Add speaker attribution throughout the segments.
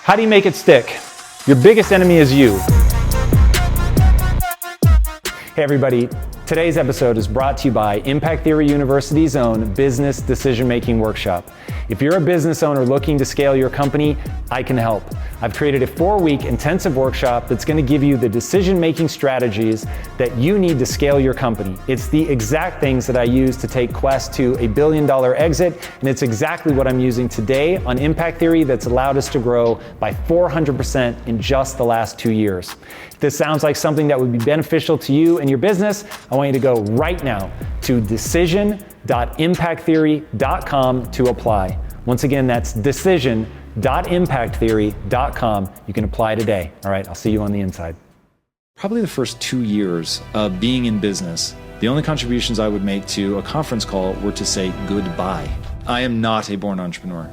Speaker 1: How do you make it stick? Your biggest enemy is you. Hey everybody, today's episode is brought to you by Impact Theory University's own Business Decision Making Workshop. If you're a business owner looking to scale your company, I can help. I've created a 4-week intensive workshop that's going to give you the decision-making strategies that you need to scale your company. It's the exact things that I use to take Quest to $1 billion exit, and it's exactly what I'm using today on Impact Theory that's allowed us to grow by 400% in just the last 2 years. If this sounds like something that would be beneficial to you and your business, I want you to go right now to decision.impacttheory.com to apply. Once again, that's decision.impacttheory.com. You can apply today. All right, I'll see you on the inside.
Speaker 2: Probably the first 2 years of being in business, the only contributions I would make to a conference call were to say goodbye. I am not a born entrepreneur.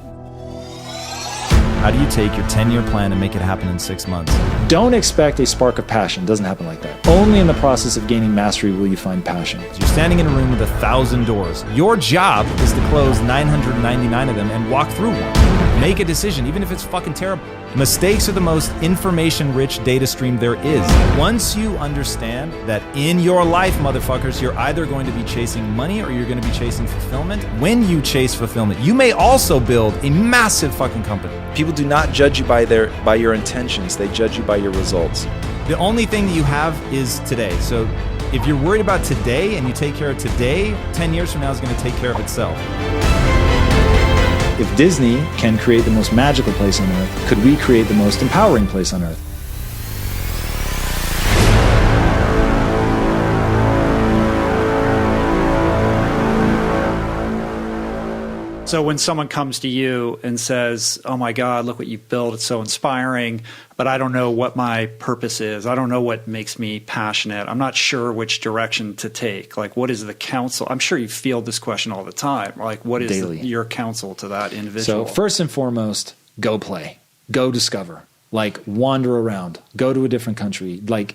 Speaker 3: How do you take your 10-year plan and make it happen in 6 months?
Speaker 2: Don't expect a spark of passion. It doesn't happen like that. Only in the process of gaining mastery will you find passion.
Speaker 3: You're standing in a room with 1,000 doors. Your job is to close 999 of them and walk through one. Make a decision, even if it's fucking terrible. Mistakes are the most information-rich data stream there is. Once you understand that in your life, motherfuckers, you're either going to be chasing money or you're going to be chasing fulfillment. When you chase fulfillment, you may also build a massive fucking company.
Speaker 4: People do not judge you by your intentions. They judge you by your results.
Speaker 3: The only thing that you have is today. So if you're worried about today and you take care of today, 10 years from now is going to take care of itself.
Speaker 2: If Disney can create the most magical place on earth, could we create the most empowering place on earth?
Speaker 5: So when someone comes to you and says, oh my God, look what you've built, it's so inspiring, but I don't know what my purpose is. I don't know what makes me passionate. I'm not sure which direction to take. Like, what is the counsel? I'm sure you field this question all the time. Like, what is your counsel to that individual?
Speaker 2: So first and foremost, go play, go discover, like wander around, go to a different country, like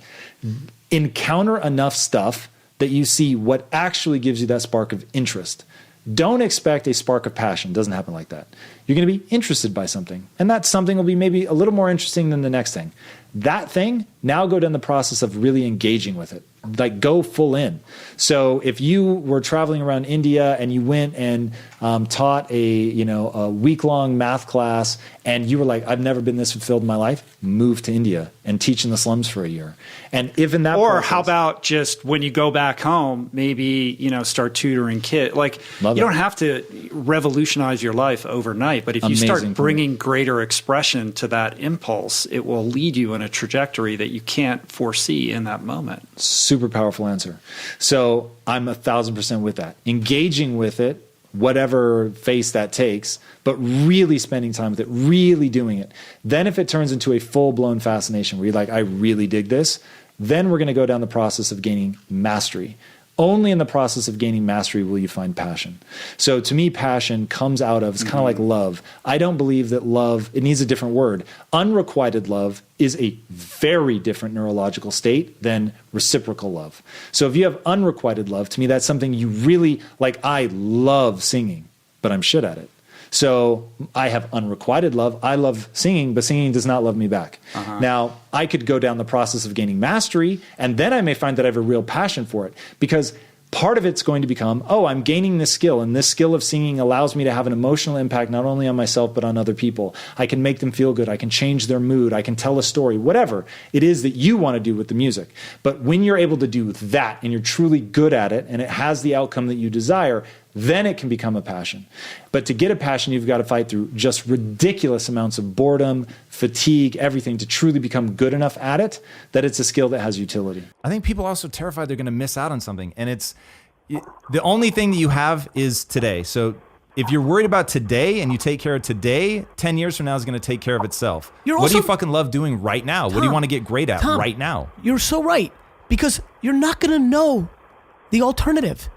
Speaker 2: encounter enough stuff that you see what actually gives you that spark of interest. Don't expect a spark of passion. It doesn't happen like that. You're going to be interested by something, and that something will be maybe a little more interesting than the next thing. That thing, now go down the process of really engaging with it. Like, go full in. So if you were traveling around India and you went and taught a week-long math class and you were like, I've never been this fulfilled in my life, move to India and teach in the slums for a year. And if in that
Speaker 5: process, how about just when you go back home, maybe, start tutoring kids. Like, you don't have to revolutionize your life overnight, but if you start bringing greater expression to that impulse, it will lead you in a trajectory that you can't foresee in that moment.
Speaker 2: Super powerful answer. So I'm 1,000% with that. Engaging with it, whatever face that takes, but really spending time with it, really doing it. Then if it turns into a full-blown fascination where you're like, I really dig this, then we're going to go down the process of gaining mastery. Only in the process of gaining mastery will you find passion. So to me, passion comes out of, it's kind of like love. I don't believe that love, it needs a different word. Unrequited love is a very different neurological state than reciprocal love. So if you have unrequited love, to me, that's something you really, like, I love singing, but I'm shit at it. So I have unrequited love. I love singing, but singing does not love me back. Now, I could go down the process of gaining mastery, and then I may find that I have a real passion for it, because part of it's going to become, I'm gaining this skill, and this skill of singing allows me to have an emotional impact not only on myself but on other people. I can make them feel good. I can change their mood. I can tell a story, whatever it is that you want to do with the music. But when you're able to do that and you're truly good at it and it has the outcome that you desire, then it can become a passion. But to get a passion, you've got to fight through just ridiculous amounts of boredom, fatigue, everything to truly become good enough at it that it's a skill that has utility.
Speaker 3: I think people are also terrified they're going to miss out on something. And it's the only thing that you have is today. So if you're worried about today and you take care of today, 10 years from now is going to take care of itself. What do you fucking love doing right now? What do you want to get great at right now?
Speaker 6: You're so right, because you're not going to know the alternative.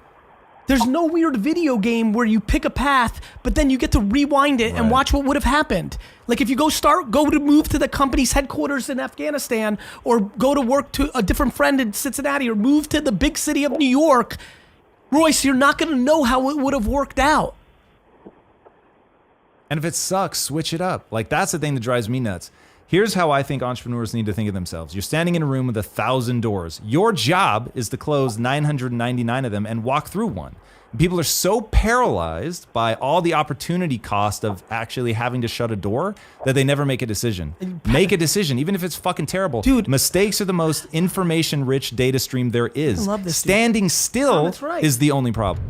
Speaker 6: There's no weird video game where you pick a path, but then you get to rewind it and watch what would have happened. Like if you go to move to the company's headquarters in Afghanistan, or go to work to a different friend in Cincinnati, or move to the big city of New York, Royce, you're not going to know how it would have worked out.
Speaker 3: And if it sucks, switch it up. Like, that's the thing that drives me nuts. Here's how I think entrepreneurs need to think of themselves. You're standing in a room with 1,000 doors. Your job is to close 999 of them and walk through one. People are so paralyzed by all the opportunity cost of actually having to shut a door that they never make a decision. Make a decision, even if it's fucking terrible.
Speaker 6: Dude.
Speaker 3: Mistakes are the most information-rich data stream there is.
Speaker 6: I love this, dude.
Speaker 3: Standing still
Speaker 6: that's right.
Speaker 3: is the only problem.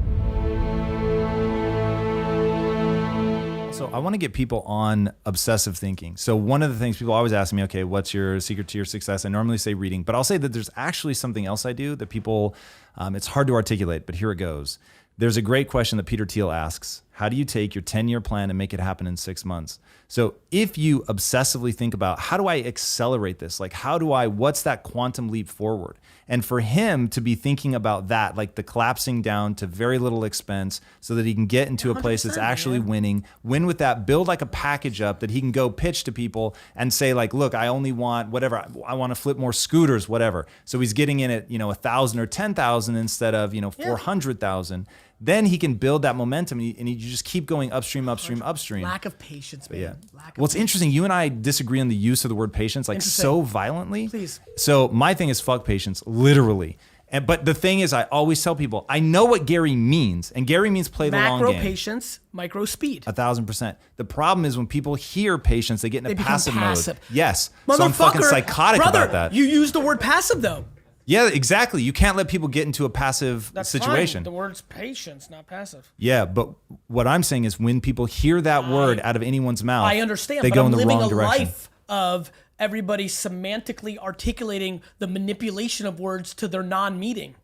Speaker 3: So I want to get people on obsessive thinking. So one of the things people always ask me, okay, what's your secret to your success? I normally say reading, but I'll say that there's actually something else I do that people, it's hard to articulate, but here it goes. There's a great question that Peter Thiel asks. How do you take your 10-year plan and make it happen in 6 months? So if you obsessively think about, how do I accelerate this? Like, what's that quantum leap forward? And for him to be thinking about that, like the collapsing down to very little expense so that he can get into a place that's actually winning, win with that, build like a package up that he can go pitch to people and say like, look, I only want whatever, I want to flip more scooters, whatever. So he's getting in at, 1,000 or 10,000 instead of, 400,000. Then he can build that momentum and you just keep going upstream.
Speaker 6: Lack of patience, man.
Speaker 3: Yeah.
Speaker 6: Lack of
Speaker 3: Well, it's interesting. You and I disagree on the use of the word patience, like so violently.
Speaker 6: Please.
Speaker 3: So my thing is fuck patience, literally. But the thing is, I always tell people, I know what Gary means, and Gary means play the long game.
Speaker 6: Macro patience, micro speed.
Speaker 3: 1,000%. The problem is when people hear patience, they get in
Speaker 6: They
Speaker 3: a
Speaker 6: become
Speaker 3: passive
Speaker 6: passive.
Speaker 3: mode. Yes. So I'm fucking psychotic
Speaker 6: brother,
Speaker 3: about that.
Speaker 6: You use the word passive though.
Speaker 3: Yeah, exactly. You can't let people get into a passive
Speaker 6: That's
Speaker 3: situation.
Speaker 6: fine. The word's patience, not passive.
Speaker 3: Yeah, but what I'm saying is when people hear that word out of anyone's mouth,
Speaker 6: I understand.
Speaker 3: they
Speaker 6: but
Speaker 3: go
Speaker 6: I'm
Speaker 3: in the
Speaker 6: living
Speaker 3: wrong
Speaker 6: a
Speaker 3: direction.
Speaker 6: life of everybody semantically articulating the manipulation of words to their non-meaning.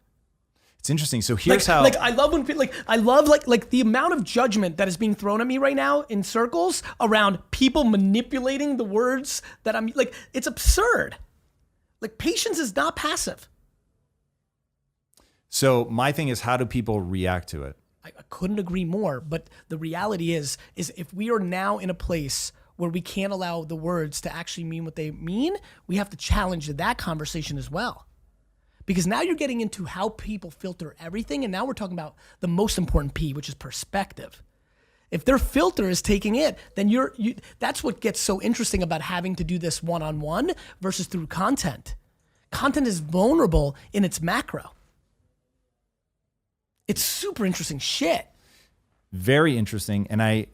Speaker 3: It's interesting. So here's how.
Speaker 6: Like I love when people like the amount of judgment that is being thrown at me right now in circles around people manipulating the words that I'm like. It's absurd. Like patience is not passive.
Speaker 3: So my thing is, how do people react to it?
Speaker 6: I couldn't agree more. But the reality is if we are now in a place where we can't allow the words to actually mean what they mean, we have to challenge that conversation as well. Because now you're getting into how people filter everything, and now we're talking about the most important P, which is perspective. If their filter is taking it, then that's what gets so interesting about having to do this one-on-one versus through content. Content is vulnerable in its macro. It's super interesting shit.
Speaker 3: Very interesting. And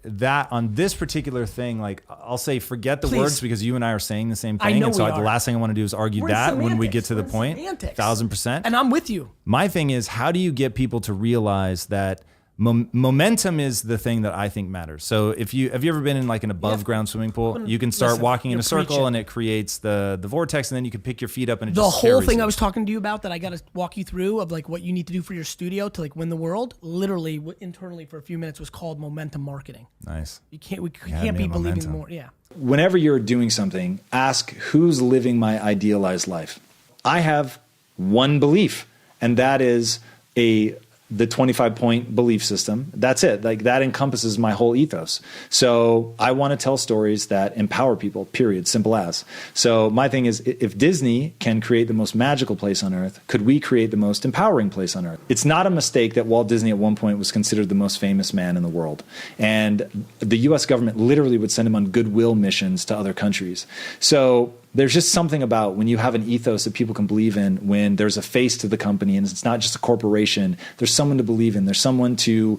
Speaker 3: on this particular thing, like I'll say, forget the words because you and I are saying the same thing.
Speaker 6: I know
Speaker 3: and so
Speaker 6: we
Speaker 3: the
Speaker 6: are.
Speaker 3: last thing I want to do is argue
Speaker 6: We're in
Speaker 3: that when we get
Speaker 6: semantics.
Speaker 3: to the
Speaker 6: We're in
Speaker 3: point.
Speaker 6: semantics.
Speaker 3: 1,000%.
Speaker 6: And I'm with you.
Speaker 3: My thing is, how do you get people to realize that momentum is the thing that I think matters? So have you ever been in like an above ground swimming pool? You can start walking in a circle
Speaker 6: preaching.
Speaker 3: and it creates the vortex, and then you can pick your feet up and it
Speaker 6: The
Speaker 3: just
Speaker 6: whole
Speaker 3: carries
Speaker 6: thing
Speaker 3: you.
Speaker 6: I was talking to you about that I got to walk you through of like what you need to do for your studio to like win the world, literally internally for a few minutes was called momentum marketing.
Speaker 3: Nice.
Speaker 6: We can't
Speaker 3: had me
Speaker 6: be
Speaker 3: at
Speaker 6: believing
Speaker 3: momentum.
Speaker 6: more. Yeah.
Speaker 2: Whenever you're doing something, ask who's living my idealized life. I have one belief, and that is the 25-point belief system. That's it. Like that encompasses my whole ethos. So I want to tell stories that empower people, period, simple as. So my thing is, if Disney can create the most magical place on earth, could we create the most empowering place on earth? It's not a mistake that Walt Disney at one point was considered the most famous man in the world. And the US government literally would send him on goodwill missions to other countries. So there's just something about when you have an ethos that people can believe in, when there's a face to the company and it's not just a corporation, there's someone to believe in, there's someone to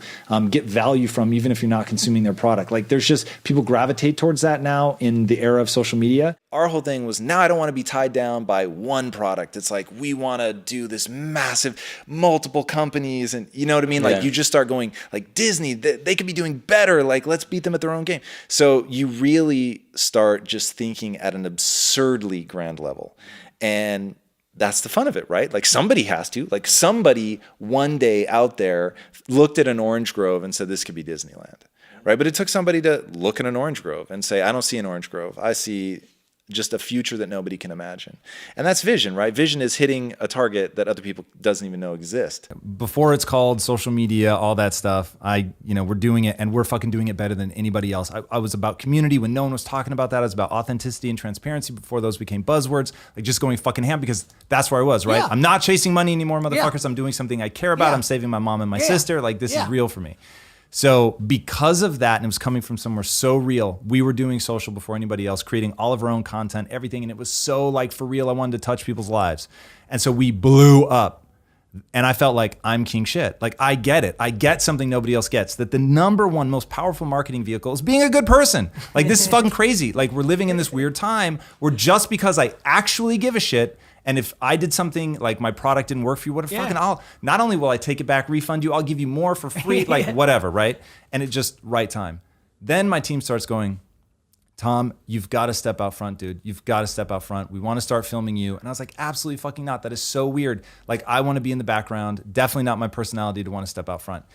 Speaker 2: get value from, even if you're not consuming their product. Like there's just people gravitate towards that now in the era of social media.
Speaker 4: Our whole thing was, now I don't want to be tied down by one product. It's like, we want to do this massive multiple companies. And you know what I mean? Like you just start going like Disney, they could be doing better. Like let's beat them at their own game. So you really start just thinking at an absurdly grand level. And that's the fun of it, right? Like somebody has to, like somebody one day out there looked at an orange grove and said, this could be Disneyland, right? But it took somebody to look at an orange grove and say, I don't see an orange grove. I see just a future that nobody can imagine. And that's vision, right? Vision is hitting a target that other people doesn't even know exist.
Speaker 3: Before it's called social media, all that stuff, we're doing it and we're fucking doing it better than anybody else. I was about community when no one was talking about that. I was about authenticity and transparency before those became buzzwords, like just going fucking ham because that's where I was, right?
Speaker 6: Yeah.
Speaker 3: I'm not chasing money anymore, motherfuckers.
Speaker 6: Yeah.
Speaker 3: I'm doing something I care about.
Speaker 6: Yeah.
Speaker 3: I'm saving my mom and my
Speaker 6: Yeah.
Speaker 3: sister. Like this
Speaker 6: Yeah.
Speaker 3: is real for me. So because of that, and it was coming from somewhere so real, we were doing social before anybody else, creating all of our own content, everything. And it was so like for real, I wanted to touch people's lives. And so we blew up. And I felt like I'm king shit. Like I get it. I get something nobody else gets, that the number one most powerful marketing vehicle is being a good person. Like this is fucking crazy. Like we're living in this weird time where just because I actually give a shit, and if I did something like my product didn't work for you, not only will I take it back, refund you, I'll give you more for free, like whatever, right? And it just right time. Then my team starts going, Tom, you've got to step out front, dude. You've got to step out front. We want to start filming you. And I was like, absolutely fucking not. That is so weird. Like I want to be in the background. Definitely not my personality to want to step out front.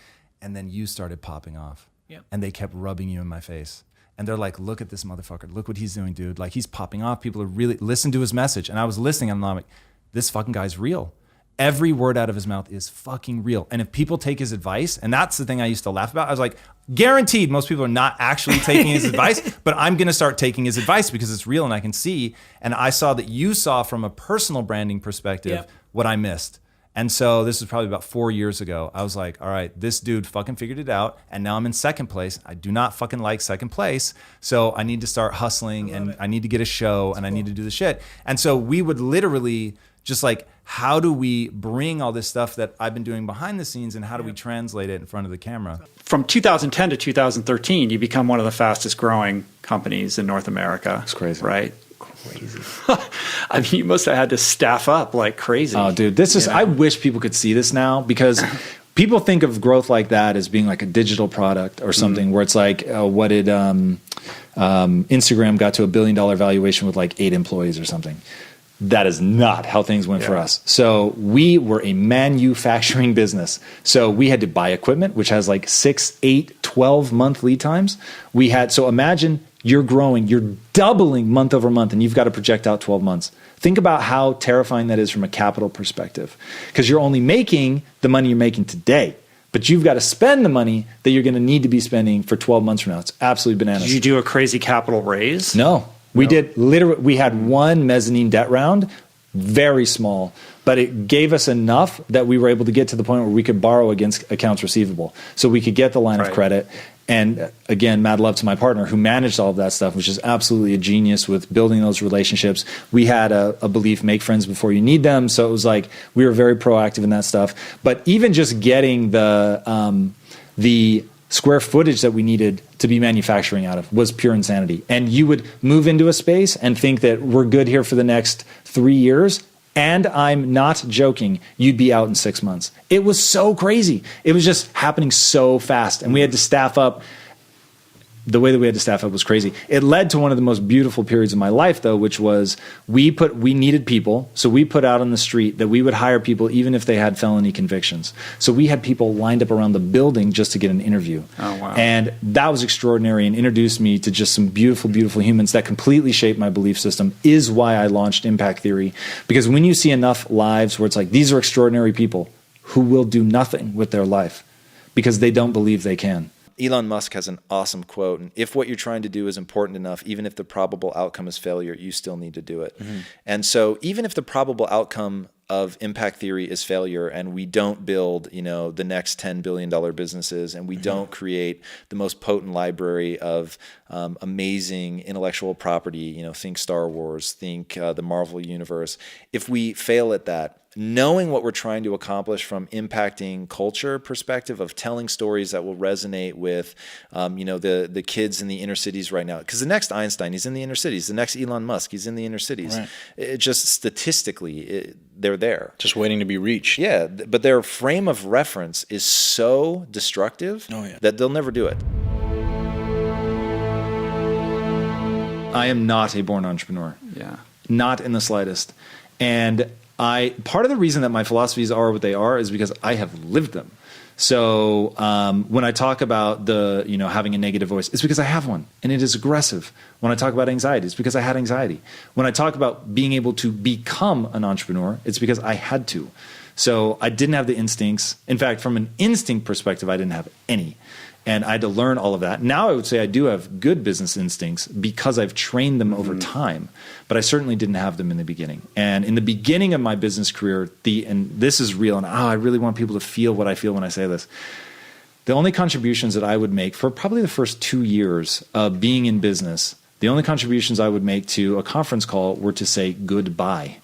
Speaker 3: And then you started popping off. Yep. And they kept rubbing you in my face. And they're like, look at this motherfucker. Look what he's doing, dude. Like he's popping off. People are really listen to his message. And I was listening and I'm like, this fucking guy's real. Every word out of his mouth is fucking real. And if people take his advice, and that's the thing I used to laugh about, I was like, guaranteed most people are not actually taking his advice, but I'm going to start taking his advice because it's real and I can see. And I saw that you saw from a personal branding perspective what I missed. And so this was probably about 4 years ago. I was like, all right, this dude fucking figured it out. And now I'm in second place. I do not fucking like second place. So I need to start hustling and I need to get a show and I need to do the shit. And so we would literally just like, how do we bring all this stuff that I've been doing behind the scenes and how do we translate it in front of the camera?
Speaker 5: From 2010 to 2013, you become one of the fastest growing companies in North America.
Speaker 2: It's crazy.
Speaker 5: Right? Crazy. I mean, you must have had to staff up like crazy.
Speaker 2: Oh, dude, this is, I wish people could see this now because people think of growth like that as being like a digital product or something where it's like, what did Instagram got to $1 billion valuation with like 8 employees or something. That is not how things went for us. So we were a manufacturing business. So we had to buy equipment, which has like 6, 8, 12 month lead times. We had, so imagine you're growing, you're doubling month over month, and you've got to project out 12 months. Think about how terrifying that is from a capital perspective, because you're only making the money you're making today, but you've got to spend the money that you're going to need to be spending for 12 months from now. It's absolutely bananas.
Speaker 5: Did you do a crazy capital raise?
Speaker 2: No. We did literally, we had one mezzanine debt round, very small, but it gave us enough that we were able to get to the point where we could borrow against accounts receivable. So we could get the line of credit. And again, mad love to my partner who managed all of that stuff, which is absolutely a genius with building those relationships. We had a belief, make friends before you need them. So it was like, we were very proactive in that stuff. But even just getting the square footage that we needed to be manufacturing out of was pure insanity. And you would move into a space and think that we're good here for the next 3 years. And I'm not joking, you'd be out in 6 months. It was so crazy. It was just happening so fast. And we had to staff up. The way that we had to staff up was crazy. It led to one of the most beautiful periods of my life, though, which was we needed people. So we put out on the street that we would hire people even if they had felony convictions. So we had people lined up around the building just to get an interview.
Speaker 5: Oh, wow.
Speaker 2: And that was extraordinary and introduced me to just some beautiful, beautiful humans that completely shaped my belief system, is why I launched Impact Theory. Because when you see enough lives where it's like, these are extraordinary people who will do nothing with their life because they don't believe they can.
Speaker 4: Elon Musk has an awesome quote, and if what you're trying to do is important enough, even if the probable outcome is failure, you still need to do it. Mm-hmm. And so even if the probable outcome of Impact Theory is failure and we don't build, the next $10 billion businesses and we don't create the most potent library of amazing intellectual property, think Star Wars, think the Marvel Universe, if we fail at that, knowing what we're trying to accomplish from impacting culture perspective of telling stories that will resonate with, the kids in the inner cities right now. Because the next Einstein, he's in the inner cities. The next Elon Musk, he's in the inner cities. Right. It just statistically, they're there.
Speaker 7: Just waiting to be reached.
Speaker 4: Yeah, but their frame of reference is so destructive that they'll never do it.
Speaker 2: I am not a born entrepreneur.
Speaker 5: Yeah.
Speaker 2: Not in the slightest. And part of the reason that my philosophies are what they are is because I have lived them. So when I talk about having a negative voice, it's because I have one and it is aggressive. When I talk about anxiety, it's because I had anxiety. When I talk about being able to become an entrepreneur, it's because I had to. So I didn't have the instincts. In fact, from an instinct perspective, I didn't have any. And I had to learn all of that. Now I would say I do have good business instincts because I've trained them over time, but I certainly didn't have them in the beginning. And in the beginning of my business career, and this is real, and I really want people to feel what I feel when I say this. the only contributions that I would make for probably the first 2 years of being in business, the only contributions I would make to a conference call were to say goodbye.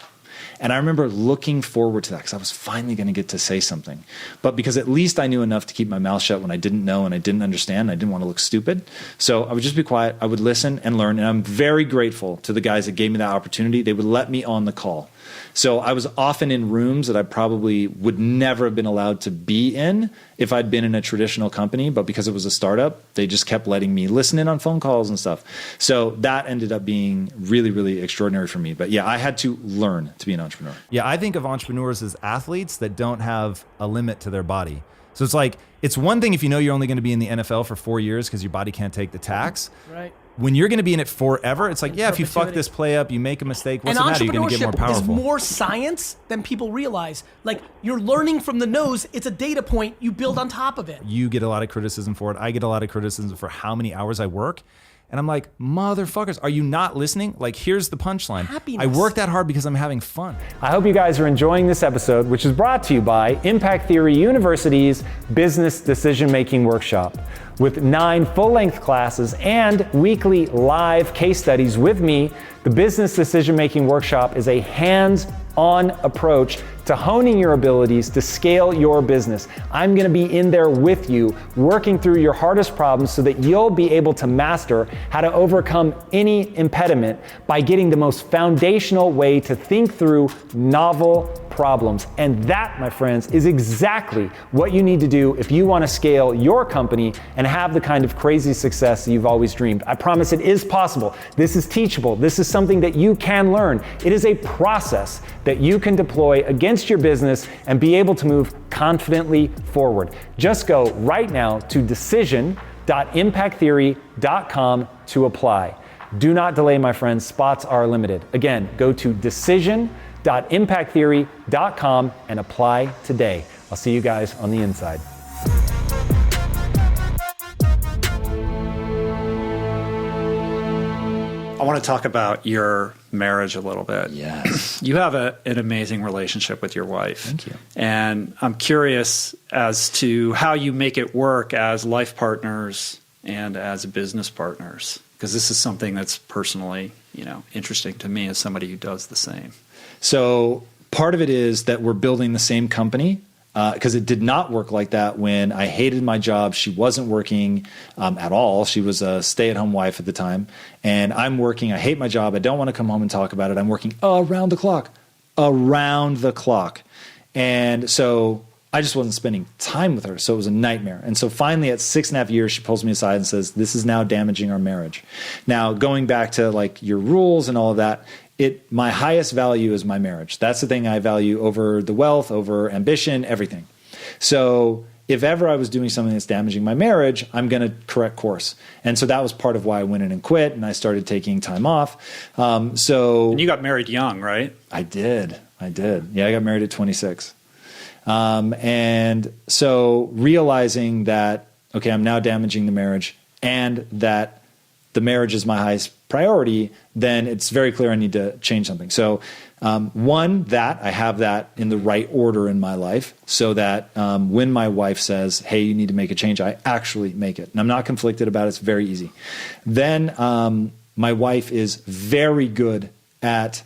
Speaker 2: And I remember looking forward to that because I was finally going to get to say something. But because at least I knew enough to keep my mouth shut when I didn't know and I didn't understand, and I didn't want to look stupid. So I would just be quiet. I would listen and learn. And I'm very grateful to the guys that gave me that opportunity. They would let me on the call. So I was often in rooms that I probably would never have been allowed to be in if I'd been in a traditional company. But because it was a startup, they just kept letting me listen in on phone calls and stuff. So that ended up being really, really extraordinary for me. But yeah, I had to learn to be an entrepreneur.
Speaker 3: Yeah, I think of entrepreneurs as athletes that don't have a limit to their body. So it's like, it's one thing if you know you're only going to be in the NFL for 4 years because your body can't take the tax.
Speaker 6: Right.
Speaker 3: When you're going to be in it forever, it's like, yeah, if you fuck this play up, you make a mistake, what's
Speaker 6: And
Speaker 3: the matter? You're going to get more
Speaker 6: entrepreneurship is
Speaker 3: powerful.
Speaker 6: more science than people realize. Like, you're learning from the nose. It's a data point you build on top of it.
Speaker 3: You get a lot of criticism for it. I get a lot of criticism for how many hours I work. And I'm like, motherfuckers, are you not listening? Like, here's the punchline.
Speaker 6: Happiness.
Speaker 3: I work that hard because I'm having fun.
Speaker 1: I hope you guys are enjoying this episode, which is brought to you by Impact Theory University's Business Decision Making Workshop. With 9 full-length classes and weekly live case studies with me, the Business Decision Making Workshop is a hands-on approach to honing your abilities to scale your business. I'm gonna be in there with you, working through your hardest problems so that you'll be able to master how to overcome any impediment by getting the most foundational way to think through novel problems. And that, my friends, is exactly what you need to do if you want to scale your company and have the kind of crazy success that you've always dreamed. I promise it is possible. This is teachable. This is something that you can learn. It is a process that you can deploy against your business and be able to move confidently forward. Just go right now to decision.impacttheory.com to apply. Do not delay, my friends. Spots are limited. Again, go to decision.impacttheory.com and apply today. I'll see you guys on the inside.
Speaker 5: I want to talk about your marriage a little bit.
Speaker 2: Yes.
Speaker 5: You have an amazing relationship with your wife.
Speaker 2: Thank you.
Speaker 5: And I'm curious as to how you make it work as life partners and as business partners, because this is something that's personally, interesting to me as somebody who does the same.
Speaker 2: So part of it is that we're building the same company because it did not work like that when I hated my job. She wasn't working at all. She was a stay-at-home wife at the time. And I'm working. I hate my job. I don't want to come home and talk about it. I'm working around the clock. And so I just wasn't spending time with her. So it was a nightmare. And so finally at 6.5 years, she pulls me aside and says, this is now damaging our marriage. Now, going back to like your rules and all of that, my highest value is my marriage. That's the thing I value over the wealth, over ambition, everything. So if ever I was doing something that's damaging my marriage, I'm going to correct course. And so that was part of why I went in and quit, and I started taking time off. And
Speaker 5: you got married young, right?
Speaker 2: I did. Yeah, I got married at 26. And so realizing that, okay, I'm now damaging the marriage and that the marriage is my highest priority, then it's very clear I need to change something. So that I have that in the right order in my life so that when my wife says, hey, you need to make a change, I actually make it. And I'm not conflicted about it. It's very easy. Then my wife is very good at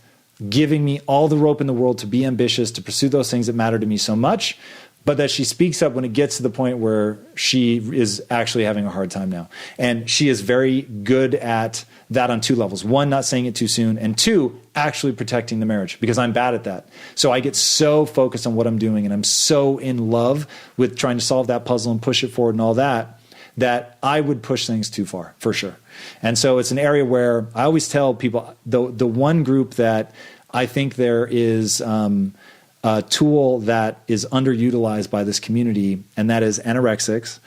Speaker 2: giving me all the rope in the world to be ambitious, to pursue those things that matter to me so much, but that she speaks up when it gets to the point where she is actually having a hard time now. And she is very good at that on 2 levels. 1, not saying it too soon, and 2, actually protecting the marriage, because I'm bad at that. So I get so focused on what I'm doing, and I'm so in love with trying to solve that puzzle and push it forward and all that, that I would push things too far, for sure. And so it's an area where I always tell people, the one group that I think there is a tool that is underutilized by this community, and that is anorexics.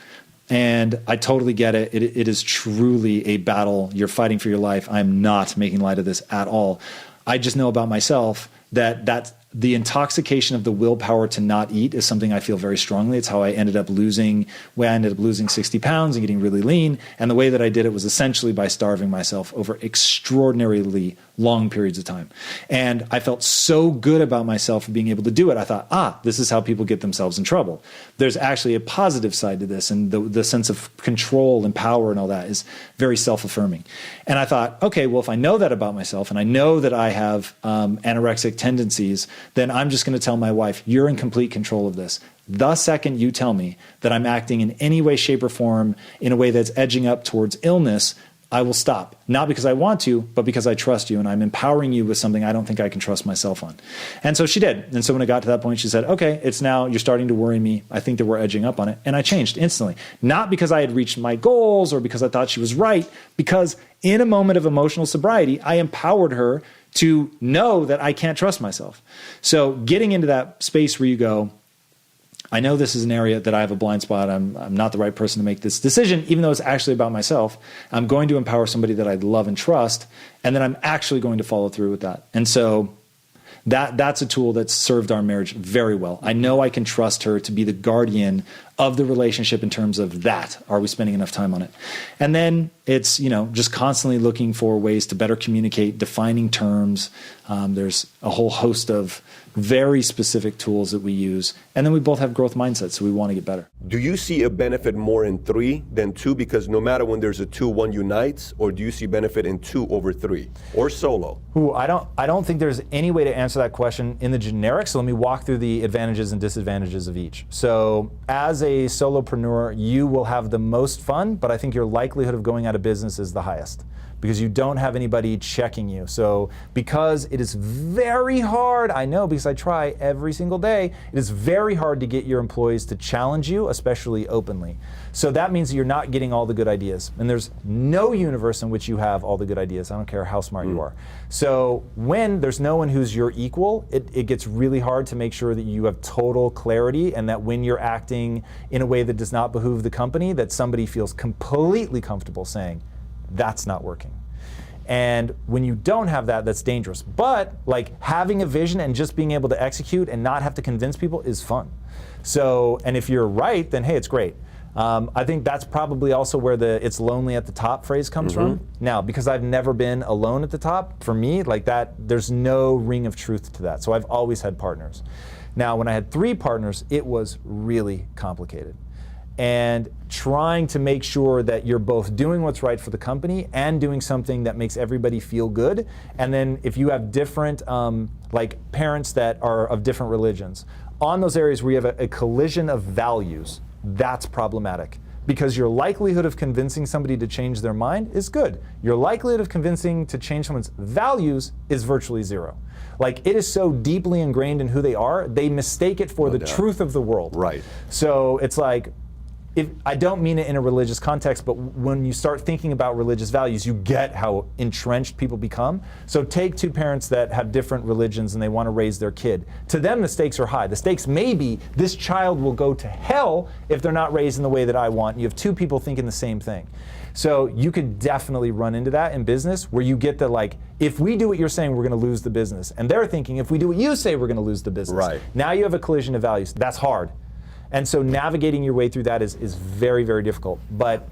Speaker 2: And I totally get it. It is truly a battle. You're fighting for your life. I'm not making light of this at all. I just know about myself that the intoxication of the willpower to not eat is something I feel very strongly. It's how I ended up losing 60 pounds and getting really lean. And the way that I did it was essentially by starving myself over extraordinarily long periods of time. And I felt so good about myself for being able to do it. I thought, this is how people get themselves in trouble. There's actually a positive side to this. And the sense of control and power and all that is very self-affirming. And I thought, okay, well, if I know that about myself and I know that I have anorexic tendencies, then I'm just going to tell my wife, you're in complete control of this. The second you tell me that I'm acting in any way, shape, or form in a way that's edging up towards illness, I will stop. Not because I want to, but because I trust you and I'm empowering you with something I don't think I can trust myself on. And so she did. And so when it got to that point, she said, okay, it's now, you're starting to worry me. I think that we're edging up on it. And I changed instantly. Not because I had reached my goals or because I thought she was right, because in a moment of emotional sobriety, I empowered her to know that I can't trust myself. So getting into that space where you go, I know this is an area that I have a blind spot. I'm not the right person to make this decision, even though it's actually about myself. I'm going to empower somebody that I love and trust, and then I'm actually going to follow through with that. And so that's a tool that's served our marriage very well. I know I can trust her to be the guardian of the relationship in terms of that. Are we spending enough time on it? And then it's, just constantly looking for ways to better communicate, defining terms. There's a whole host of very specific tools that we use. And then we both have growth mindsets, so we want to get better.
Speaker 7: Do you see a benefit more in 3 than 2? Because no matter when there's a 2, 1 unites, or do you see benefit in 2 over 3 or solo?
Speaker 3: I don't think there's any way to answer that question in the generic. So let me walk through the advantages and disadvantages of each. So as a solopreneur, you will have the most fun, but I think your likelihood of going out of business is the highest, because you don't have anybody checking you. So because it is very hard, I know because I try every single day, it is very hard to get your employees to challenge you, especially openly. So that means you're not getting all the good ideas. And there's no universe in which you have all the good ideas. I don't care how smart you are. So when there's no one who's your equal, it gets really hard to make sure that you have total clarity, and that when you're acting in a way that does not behoove the company, that somebody feels completely comfortable saying, that's not working. And when you don't have that, that's dangerous. But like having a vision and just being able to execute and not have to convince people is fun. So, and if you're right, then hey, it's great. I think that's probably also where the "it's lonely at the top" phrase comes from. Now, because I've never been alone at the top, for me, like that, there's no ring of truth to that. So I've always had partners. Now, when I had 3 partners, it was really complicated. And trying to make sure that you're both doing what's right for the company and doing something that makes everybody feel good. And then if you have different like parents that are of different religions, on those areas where you have a collision of values, that's problematic. Because your likelihood of convincing somebody to change their mind is good. Your likelihood of convincing to change someone's values is virtually 0. Like, it is so deeply ingrained in who they are, they mistake it for the truth of the world.
Speaker 7: Right.
Speaker 3: So it's like, if I don't mean it in a religious context, but when you start thinking about religious values, you get how entrenched people become. So take 2 parents that have different religions and they want to raise their kid. To them, the stakes are high. The stakes may be this child will go to hell if they're not raised in the way that I want. You have 2 people thinking the same thing. So you could definitely run into that in business, where you get the like, if we do what you're saying, we're going to lose the business. And they're thinking, if we do what you say, we're going to lose the business.
Speaker 7: Right.
Speaker 3: Now you have a collision of values. That's hard. And so navigating your way through that is very, very difficult. But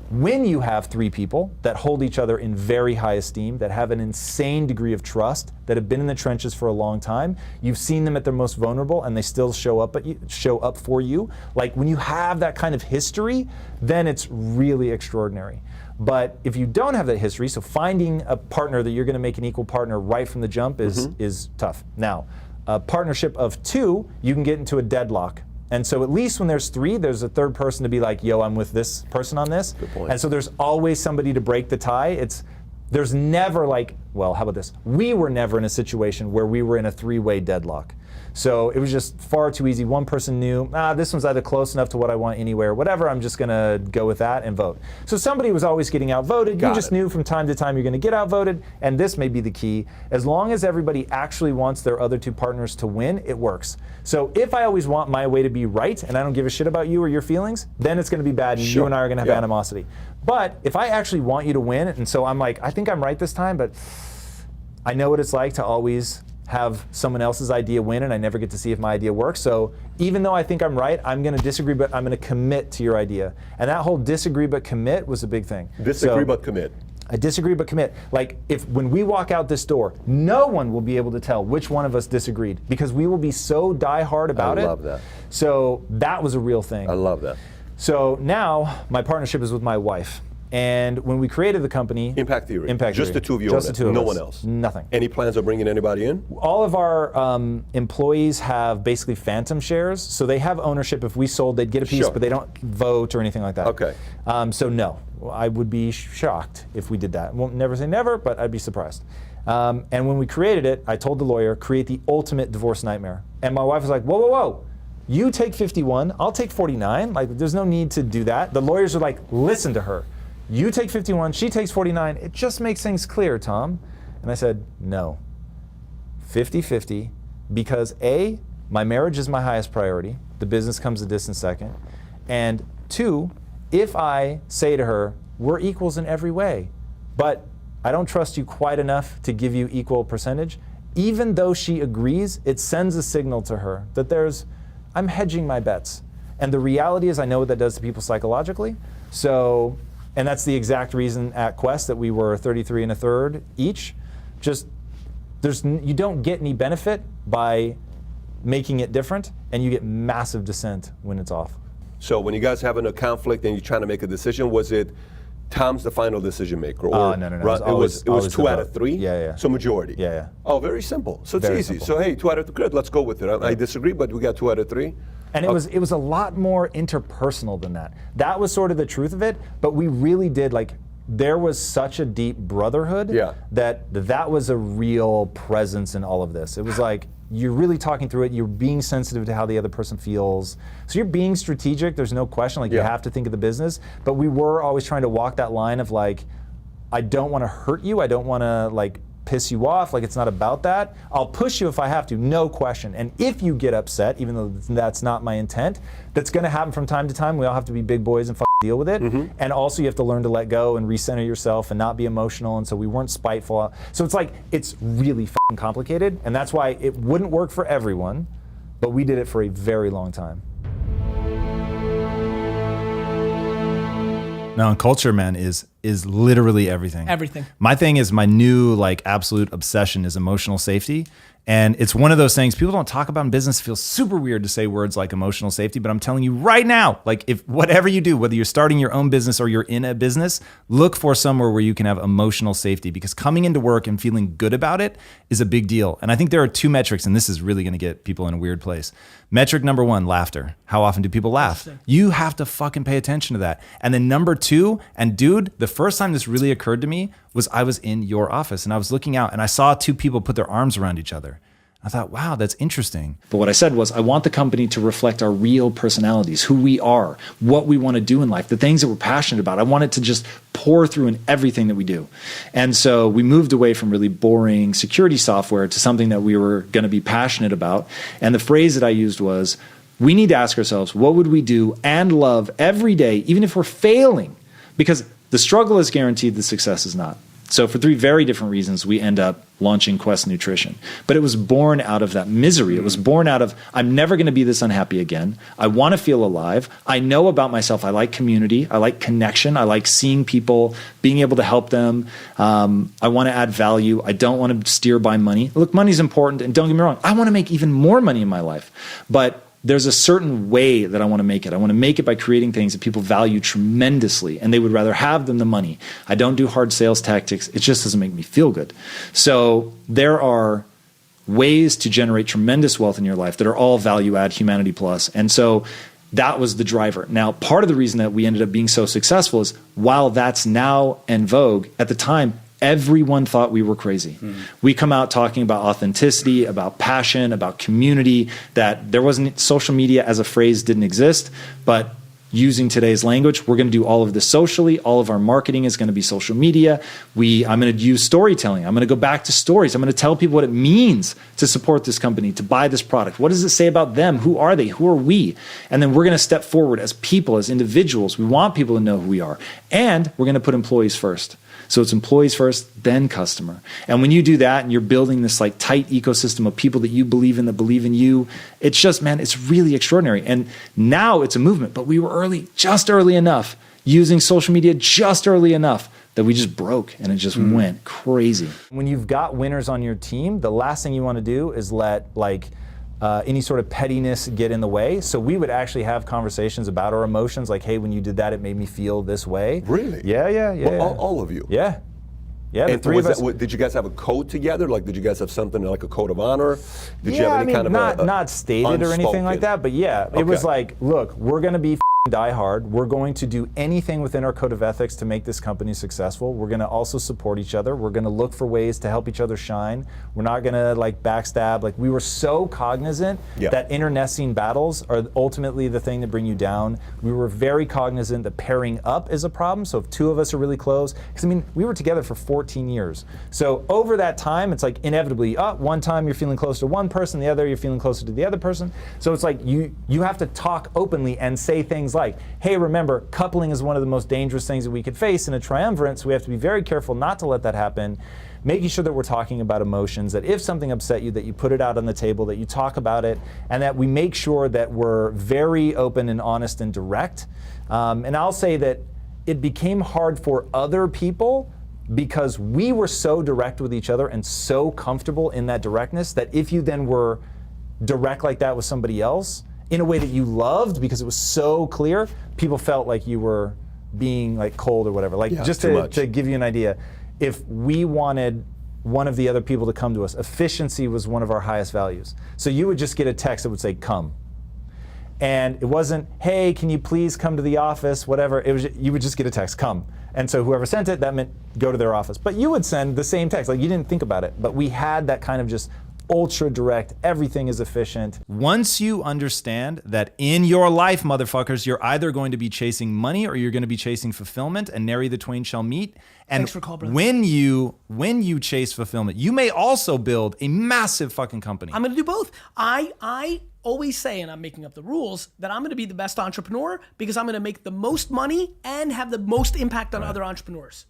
Speaker 3: when you have 3 people that hold each other in very high esteem, that have an insane degree of trust, that have been in the trenches for a long time, you've seen them at their most vulnerable and they still show up for you. Like, when you have that kind of history, then it's really extraordinary. But if you don't have that history, so finding a partner that you're going to make an equal partner right from the jump is tough. Now, a partnership of 2, you can get into a deadlock. And so at least when there's 3, there's a third person to be like, yo, I'm with this person on this.
Speaker 7: Good point.
Speaker 3: And so there's always somebody to break the tie. There's never like, well, how about this? We were never in a situation where we were in a 3-way deadlock. So it was just far too easy. One person knew, this one's either close enough to what I want anyway or whatever, I'm just going to go with that and vote. So somebody was always getting outvoted. You just knew from time to time you're going to get outvoted, and this may be the key. As long as everybody actually wants their other 2 partners to win, it works. So if I always want my way to be right and I don't give a shit about you or your feelings, then it's going to be bad and you and I are going to have animosity. But if I actually want you to win, and so I'm like, I think I'm right this time, but I know what it's like to always
Speaker 1: have someone else's idea win, and I never get to see if my idea works. So even though I think I'm right, I'm going to disagree, but I'm going to commit to your idea. And that whole disagree but commit was a big thing.
Speaker 7: Disagree but commit.
Speaker 1: I disagree but commit. Like, if when we walk out this door, no one will be able to tell which one of us disagreed, because we will be so die-hard about it.
Speaker 7: I love that.
Speaker 1: So that was a real thing.
Speaker 7: I love that.
Speaker 1: So now my partnership is with my wife. And when we created the company,
Speaker 7: Impact Theory.
Speaker 1: Impact
Speaker 7: Just
Speaker 1: Theory.
Speaker 7: the two of you.
Speaker 1: Just the two of
Speaker 7: no
Speaker 1: us.
Speaker 7: one else.
Speaker 1: Nothing.
Speaker 7: Any plans of bringing anybody in?
Speaker 1: All of our employees have basically phantom shares, so they have ownership. If we sold, they'd get a piece,
Speaker 7: Sure.
Speaker 1: but they don't vote or anything like that.
Speaker 7: Okay.
Speaker 1: So no, I would be shocked if we did that. Won't never say never, but I'd be surprised. And when we created it, I told the lawyer, create the ultimate divorce nightmare. And my wife was like, whoa, whoa, whoa. You take 51, I'll take 49. Like, there's no need to do that. The lawyers are like, listen to her. You take 51, she takes 49. It just makes things clear, Tom. And I said, no. 50-50, because A, my marriage is my highest priority. The business comes a distant second. And 2, if I say to her, we're equals in every way, but I don't trust you quite enough to give you equal percentage, even though she agrees, it sends a signal to her that I'm hedging my bets. And the reality is, I know what that does to people psychologically. So, and that's the exact reason at Quest that we were 33 1/3 each. Just, you don't get any benefit by making it different, and you get massive dissent when it's off.
Speaker 7: So when you guys having a conflict and you're trying to make a decision, was it Tom's the final decision maker? Or
Speaker 1: no.
Speaker 7: It was 2 out of 3?
Speaker 1: Yeah.
Speaker 7: So majority?
Speaker 1: Yeah.
Speaker 7: Oh, very simple. So it's
Speaker 1: Very
Speaker 7: easy.
Speaker 1: simple.
Speaker 7: So hey, 2 out of 3, good, let's go with it. I disagree, but we got 2 out of 3.
Speaker 1: And it was a lot more interpersonal than that. That was sort of the truth of it, but we really did, like, there was such a deep brotherhood that was a real presence in all of this. It was like, you're really talking through it, you're being sensitive to how the other person feels. So you're being strategic, there's no question, like you have to think of the business, but we were always trying to walk that line of like, I don't want to hurt you, I don't want to like piss you off, like it's not about that. I'll push you if I have to, no question. And if you get upset, even though that's not my intent, that's going to happen from time to time. We all have to be big boys and deal with it. Mm-hmm. And also you have to learn to let go and recenter yourself and not be emotional. And so we weren't spiteful. So it's like, it's really complicated. And that's why it wouldn't work for everyone, but we did it for a very long time.
Speaker 3: No, and culture, man, is literally everything.
Speaker 6: Everything.
Speaker 3: My thing is, my new like absolute obsession is emotional safety. And it's one of those things people don't talk about in business. It feels super weird to say words like emotional safety, but I'm telling you right now, like if whatever you do, whether you're starting your own business or you're in a business, look for somewhere where you can have emotional safety, because coming into work and feeling good about it is a big deal. And I think there are 2 metrics, and this is really going to get people in a weird place. Metric number 1, laughter. How often do people laugh? You have to fucking pay attention to that. And then number 2, and dude, the first time this really occurred to me was I was in your office and I was looking out and I saw 2 people put their arms around each other. I thought, wow, that's interesting.
Speaker 2: But what I said was, I want the company to reflect our real personalities, who we are, what we want to do in life, the things that we're passionate about. I want it to just pour through in everything that we do. And so we moved away from really boring security software to something that we were going to be passionate about. And the phrase that I used was, we need to ask ourselves, what would we do and love every day, even if we're failing? Because the struggle is guaranteed, the success is not. So for 3 very different reasons, we end up launching Quest Nutrition. But it was born out of that misery. It was born out of, I'm never going to be this unhappy again. I want to feel alive. I know about myself. I like community. I like connection. I like seeing people, being able to help them. I want to add value. I don't want to steer by money. Look, money's important, and don't get me wrong, I want to make even more money in my life. But there's a certain way that I want to make it. I want to make it by creating things that people value tremendously, and they would rather have than the money. I don't do hard sales tactics. It just doesn't make me feel good. So there are ways to generate tremendous wealth in your life that are all value add, humanity plus. And so that was the driver. Now, part of the reason that we ended up being so successful is, while that's now en vogue, at the time, everyone thought we were crazy. We come out talking about authenticity, about passion, about community, that there wasn't, social media as a phrase didn't exist, but using today's language, we're going to do all of this socially. All of our marketing is going to be social media. I'm going to use storytelling. I'm going to go back to stories. I'm going to tell people what it means to support this company, to buy this product. What does it say about them? Who are they? Who are we? And then we're going to step forward as people, as individuals. We want people to know who we are. And we're going to put employees first. So it's employees first, then customer. And when you do that and you're building this like tight ecosystem of people that you believe in, that believe in you, it's just, man, it's really extraordinary. And now it's a movement, but we were just early enough, using social media just early enough that we just broke and it just went crazy.
Speaker 3: When you've got winners on your team, the last thing you want to do is let any sort of pettiness get in the way. So we would actually have conversations about our emotions, like, hey, when you did that, it made me feel this way.
Speaker 7: Really?
Speaker 3: Yeah.
Speaker 7: Well, all of you?
Speaker 3: Yeah. Yeah, the
Speaker 7: And
Speaker 3: three of us.
Speaker 7: did you guys have a code together? Like, did you guys have something like a code of honor? Did you
Speaker 3: Yeah,
Speaker 7: have any kind of
Speaker 3: not stated or anything like that, but yeah, it was like, look, we're going to be die hard. We're going to do anything within our code of ethics to make this company successful. We're going to also support each other. We're going to look for ways to help each other shine. We're not going to like backstab. Like, we were so cognizant that internecine battles are ultimately the thing that bring you down. We were very cognizant that pairing up is a problem. So if two of us are really close, because I mean, we were together for 14 years. So over that time, it's like inevitably, one time you're feeling close to one person, the other you're feeling closer to the other person. So it's like you have to talk openly and say things like, hey, remember, coupling is one of the most dangerous things that we could face in a triumvirate, so we have to be very careful not to let that happen. Making sure that we're talking about emotions, that if something upset you, that you put it out on the table, that you talk about it, and that we make sure that we're very open and honest and direct. And I'll say that it became hard for other people because we were so direct with each other and so comfortable in that directness that if you then were direct like that with somebody else, in a way that you loved because it was so clear, people felt like you were being like cold or whatever. Like, just to give you an idea, if we wanted one of the other people to come to us, efficiency was one of our highest values. So you would just get a text that would say, come. And it wasn't, hey, can you please come to the office, whatever. It was, you would just get a text, come. And so whoever sent it, that meant go to their office. But you would send the same text, like you didn't think about it. But we had that kind of just ultra direct, everything is efficient. Once you understand that in your life, motherfuckers, you're either going to be chasing money or you're going to be chasing fulfillment, and nary the twain shall meet. And
Speaker 6: Thanks for call, brother.
Speaker 3: when you chase fulfillment, you may also build a massive fucking company.
Speaker 6: I'm going to do both. I always say, and I'm making up the rules, that I'm going to be the best entrepreneur because I'm going to make the most money and have the most impact on other entrepreneurs.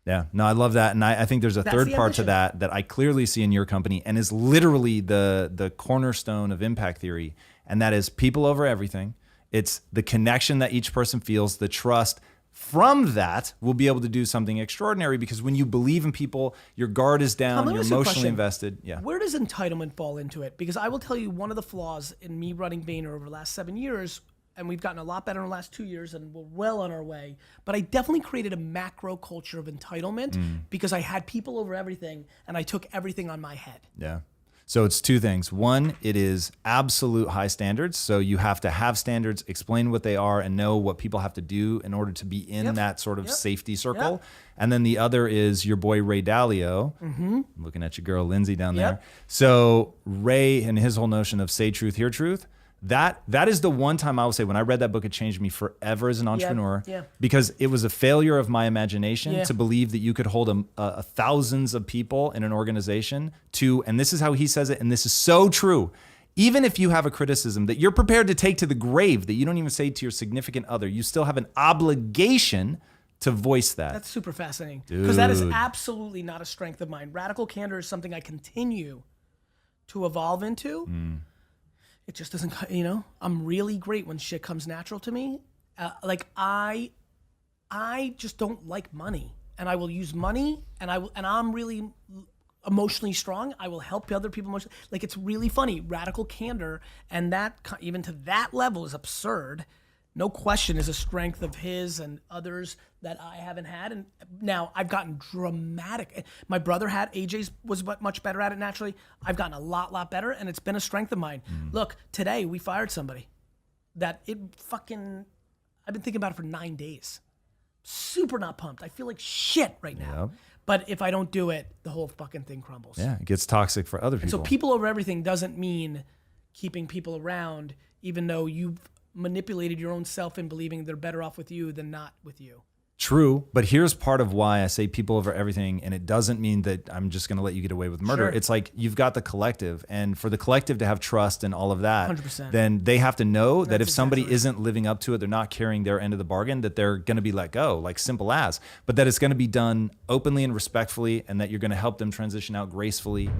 Speaker 3: Yeah, no, I love that. And I think there's a
Speaker 6: That's
Speaker 3: third
Speaker 6: the
Speaker 3: part to
Speaker 6: ambition.
Speaker 3: that I clearly see in your company and is literally the cornerstone of impact theory. And that is people over everything. It's the connection that each person feels, the trust. From that, we'll be able to do something extraordinary because when you believe in people, your guard is down,
Speaker 6: Let me
Speaker 3: you're
Speaker 6: ask you a
Speaker 3: emotionally
Speaker 6: question.
Speaker 3: invested. Yeah.
Speaker 6: Where does entitlement fall into it? Because I will tell you one of the flaws in me running Vayner over the last 7 years, and we've gotten a lot better in the last 2 years and we're well on our way, but I definitely created a macro culture of entitlement because I had people over everything and I took everything on my head.
Speaker 3: Yeah. So it's two things. One, it is absolute high standards. So you have to have standards, explain what they are, and know what people have to do in order to be in that sort of safety circle. And then the other is your boy Ray Dalio. I'm looking at your girl Lindsay down there. So Ray and his whole notion of say truth, hear truth. That is the one time I will say when I read that book, it changed me forever as an entrepreneur because it was a failure of my imagination to believe that you could hold thousands of people in an organization to, and this is how he says it, and this is so true. Even if you have a criticism that you're prepared to take to the grave, that you don't even say to your significant other, you still have an obligation to voice that.
Speaker 6: That's super fascinating because that is absolutely not a strength of mine. Radical candor is something I continue to evolve into. It just doesn't, I'm really great when shit comes natural to me. I just don't like money, and I will use money, and I'm really emotionally strong. I will help other people emotionally. Like, it's really funny. Radical candor, and that even to that level is absurd. No question is a strength of his and others that I haven't had. And now I've gotten dramatic. My brother AJ's was much better at it naturally. I've gotten a lot better, and it's been a strength of mine. Look, today we fired somebody that I've been thinking about it for 9 days. Super not pumped. I feel like shit right now.
Speaker 3: Yep.
Speaker 6: But if I don't do it, the whole fucking thing crumbles.
Speaker 3: Yeah, it gets toxic for other people.
Speaker 6: So people over everything doesn't mean keeping people around, even though you've manipulated your own self in believing they're better off with you than not with you.
Speaker 3: True, but here's part of why I say people over everything, and it doesn't mean that I'm just going to let you get away with murder.
Speaker 6: Sure.
Speaker 3: It's like you've got the collective, and for the collective to have trust and all of that,
Speaker 6: 100%.
Speaker 3: then they have to know that if
Speaker 6: That's
Speaker 3: somebody
Speaker 6: exactly right.
Speaker 3: isn't living up to it, they're not carrying their end of the bargain, that they're going to be let go, like simple as, but that it's going to be done openly and respectfully, and that you're going to help them transition out gracefully.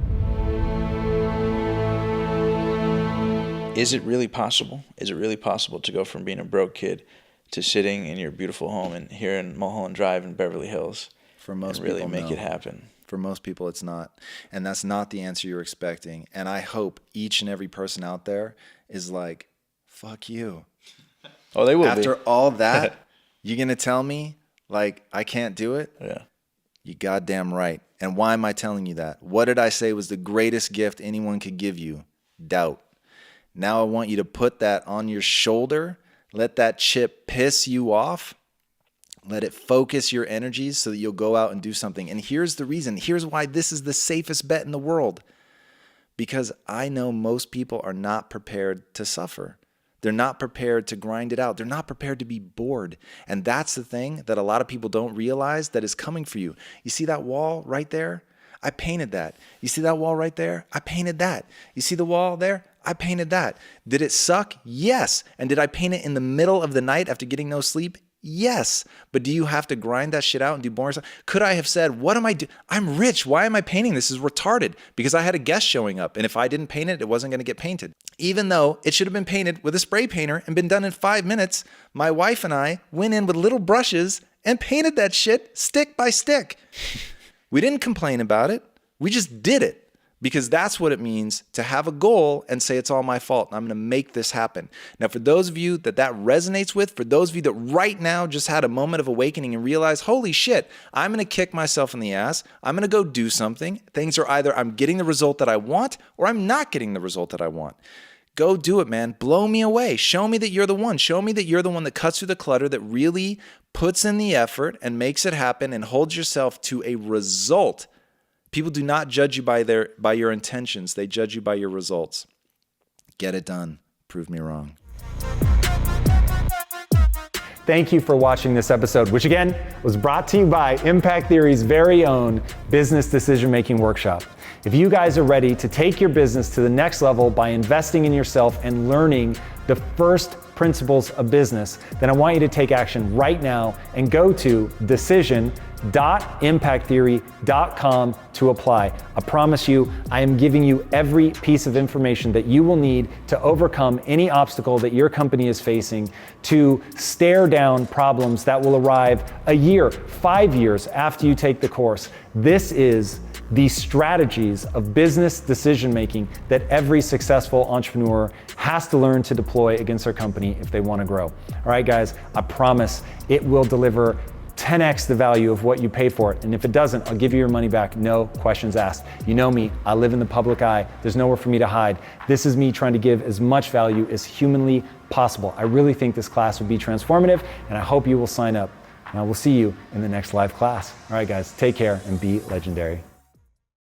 Speaker 8: Is it really possible? Is it really possible to go from being a broke kid to sitting in your beautiful home and here in Mulholland Drive in Beverly Hills
Speaker 4: For most
Speaker 8: and really
Speaker 4: people,
Speaker 8: make
Speaker 4: no.
Speaker 8: it happen?
Speaker 4: For most people, it's not. And that's not the answer you're expecting. And I hope each and every person out there is like, fuck you.
Speaker 8: Oh, they will
Speaker 4: After
Speaker 8: be.
Speaker 4: all that, you're going to tell me, like, I can't do it?
Speaker 8: Yeah.
Speaker 4: You goddamn right. And why am I telling you that? What did I say was the greatest gift anyone could give you? Doubt. Now I want you to put that on your shoulder. Let that chip piss you off. Let it focus your energies so that you'll go out and do something. And here's the reason. Here's why this is the safest bet in the world. Because I know most people are not prepared to suffer. They're not prepared to grind it out. They're not prepared to be bored. And that's the thing that a lot of people don't realize that is coming for you. You see that wall right there? I painted that. You see that wall right there? I painted that. You see the wall there? I painted that. Did it suck? Yes. And did I paint it in the middle of the night after getting no sleep? Yes. But do you have to grind that shit out and do boring stuff? Could I have said, what am I doing? I'm rich. Why am I painting this? This is retarded. Because I had a guest showing up. And if I didn't paint it, it wasn't going to get painted. Even though it should have been painted with a spray painter and been done in 5 minutes, my wife and I went in with little brushes and painted that shit stick by stick. We didn't complain about it. We just did it. Because that's what it means to have a goal and say it's all my fault and I'm going to make this happen. Now, for those of you that resonates with, for those of you that right now just had a moment of awakening and realize, holy shit, I'm going to kick myself in the ass. I'm going to go do something. Things are either I'm getting the result that I want or I'm not getting the result that I want. Go do it, man. Blow me away. Show me that you're the one. Show me that you're the one that cuts through the clutter, that really puts in the effort and makes it happen and holds yourself to a result. People do not judge you by your intentions. They judge you by your results. Get it done. Prove me wrong.
Speaker 1: Thank you for watching this episode, which again was brought to you by Impact Theory's very own Business Decision Making Workshop. If you guys are ready to take your business to the next level by investing in yourself and learning the first principles of business, then I want you to take action right now and go to decision.impacttheory.com to apply. I promise you, I am giving you every piece of information that you will need to overcome any obstacle that your company is facing, to stare down problems that will arrive a year, 5 years after you take the course. This is the strategies of business decision making that every successful entrepreneur has to learn to deploy against their company if they want to grow. All right, guys, I promise it will deliver 10x the value of what you pay for it. And if it doesn't, I'll give you your money back, no questions asked. You know me, I live in the public eye. There's nowhere for me to hide. This is me trying to give as much value as humanly possible. I really think this class will be transformative, and I hope you will sign up. Now we'll see you in the next live class. All right, guys, take care and be legendary.